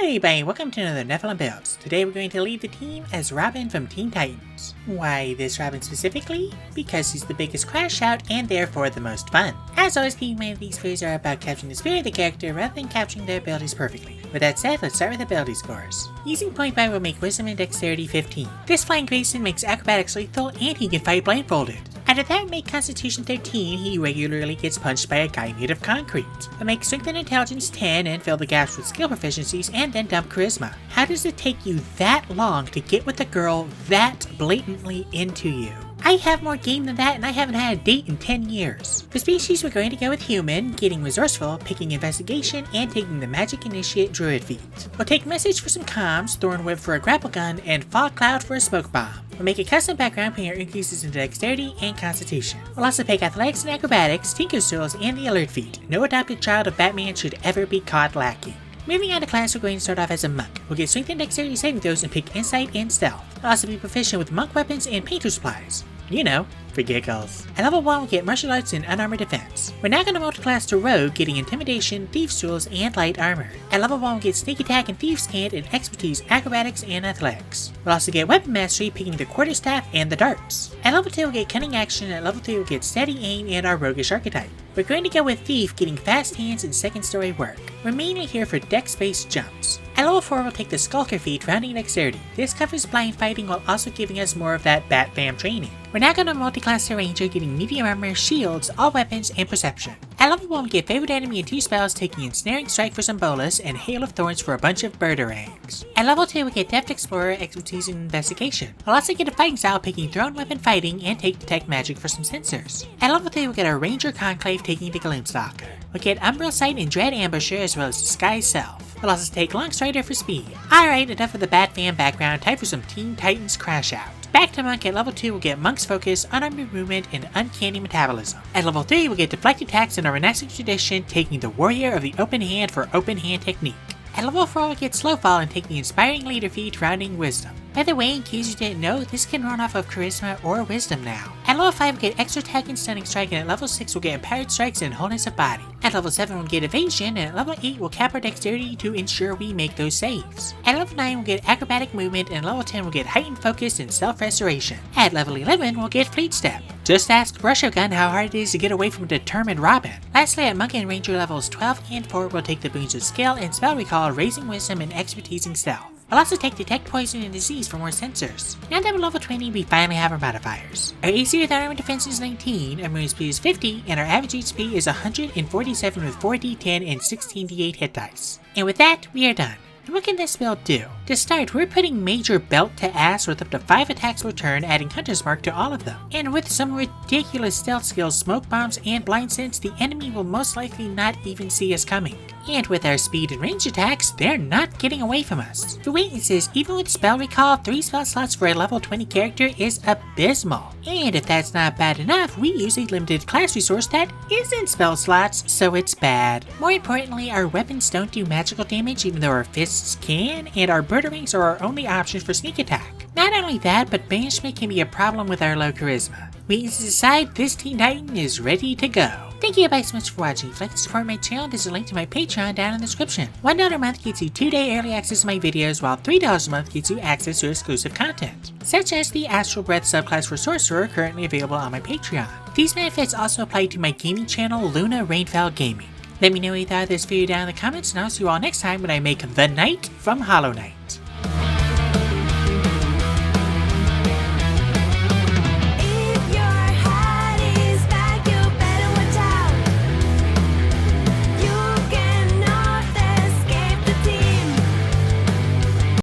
everybody, welcome to another Nephilim Builds. Today we're going to lead the team as Robin from Teen Titans. Why this Robin specifically? Because he's the biggest crash out and therefore the most fun. As always, keep in mind these videos are about capturing the spirit of the character rather than capturing their abilities perfectly. With that said, let's start with ability scores. Using point buy will make Wisdom and Dexterity 15. This flying Grayson makes Acrobatics lethal and he can fight blindfolded. After that would make Constitution 13, he regularly gets punched by a guy made of concrete. But make Strength and Intelligence 10 and fill the gaps with skill proficiencies and then dump Charisma. How does it take you that long to get with a girl that blatantly into you? I have more game than that and I haven't had a date in 10 years. For species we're going to go with Human, getting Resourceful, picking Investigation, and taking the Magic Initiate Druid feat. We'll take Message for some comms, Thorn Whip for a grapple gun, and Fog Cloud for a smoke bomb. We'll make a custom background putting our increases in Dexterity and Constitution. We'll also pick Athletics and Acrobatics, Tinker's Tools, and the Alert feat. No adopted child of Batman should ever be caught lacking. Moving on to class, we're going to start off as a monk. We'll get Strength and Dexterity saving throws and pick Insight and Stealth. We'll also be proficient with monk weapons and painter supplies. You know, for giggles. At level 1, we'll get Martial Arts and Unarmored Defense. We're now going to multiclass to Rogue, getting Intimidation, Thieves' Tools, and Light Armor. At level 1, we'll get Sneak Attack and Thieves' Hand and Expertise, Acrobatics, and Athletics. We'll also get Weapon Mastery, picking the Quarterstaff and the Darts. At level 2, we'll get Cunning Action. At level 3, we'll get Steady Aim and our Roguish Archetype. We're going to go with Thief, getting Fast Hands and Second Story Work. We're mainly here for dex-based jumps. At level 4, we'll take the Skulker feat, rounding Dexterity. This covers blind fighting while also giving us more of that Bat-Fam training. We're now going to multiclass to Ranger, getting Medium Armor, Shields, All Weapons, and Perception. At level 1, we get Favorite Enemy and 2 spells, taking Ensnaring Strike for some bolus, and Hail of Thorns for a bunch of Birderangs. At level 2, we get Deft Explorer, Expertise, and Investigation. We'll also get a Fighting Style, picking Thrown Weapon Fighting, and take Detect Magic for some sensors. At level 3, we'll get our Ranger Conclave, taking the Gloomstalker. We'll get Umbral Sight and Dread Ambusher, as well as Disguise Self. We'll also take Longstrider for speed. Alright, enough of the Bat-Fam background, time for some Teen Titans Crash Out. Back to Monk. At level 2, we'll get Monk's Focus, Unarmed Movement, and Uncanny Metabolism. At level 3, we'll get Deflect Attacks in our Renascent Tradition, taking the Warrior of the Open Hand for Open Hand Technique. At level 4, we'll get Slowfall and take the Inspiring Leader feat, rounding Wisdom. By the way, in case you didn't know, this can run off of Charisma or Wisdom now. At level 5, we'll get Extra Attack and Stunning Strike, and at level 6, we'll get Empowered Strikes and Wholeness of Body. At level 7, we'll get Evasion, and at level 8, we'll cap our Dexterity to ensure we make those saves. At level 9, we'll get Acrobatic Movement, and at level 10, we'll get Heightened Focus and Self-Restoration. At level 11, we'll get Fleet Step. Just ask Gun how hard it is to get away from a determined Robin. Lastly, at Monk and Ranger levels 12 and 4, we'll take the boons of Skill and Spell Recall, Raising Wisdom, and Expertise and Stealth. I'll also take Detect Poison and Disease for more sensors. Now that we're level 20, we finally have our modifiers. Our AC with Armor Defense is 19, our Movement Speed is 50, and our average HP is 147 with 4d10 and 16d8 hit dice. And with that, we are done. And what can this build do? To start, we're putting Major Belt to Ass with up to 5 attacks per turn, adding Hunter's Mark to all of them. And with some ridiculous stealth skills, Smoke Bombs, and Blind Sense, the enemy will most likely not even see us coming. And with our speed and range attacks, they're not getting away from us. For weaknesses, even with Spell Recall, 3 spell slots for a level 20 character is abysmal. And if that's not bad enough, we use a limited class resource that isn't spell slots, so it's bad. More importantly, our weapons don't do magical damage even though our fists can, and our Birderangs are our only option for sneak attack. Not only that, but banishment can be a problem with our low charisma. Weaknesses aside, this Teen Titan is ready to go. Thank you guys so much for watching. If you'd like to support my channel, there's a link to my Patreon down in the description. $1 a month gets you 2-day early access to my videos, while $3 a month gets you access to exclusive content, such as the Astral Breath subclass for Sorcerer currently available on my Patreon. These benefits also apply to my gaming channel, Luna Rainfell Gaming. Let me know what you thought of this video down in the comments, and I'll see you all next time when I make The Knight from Hollow Knight.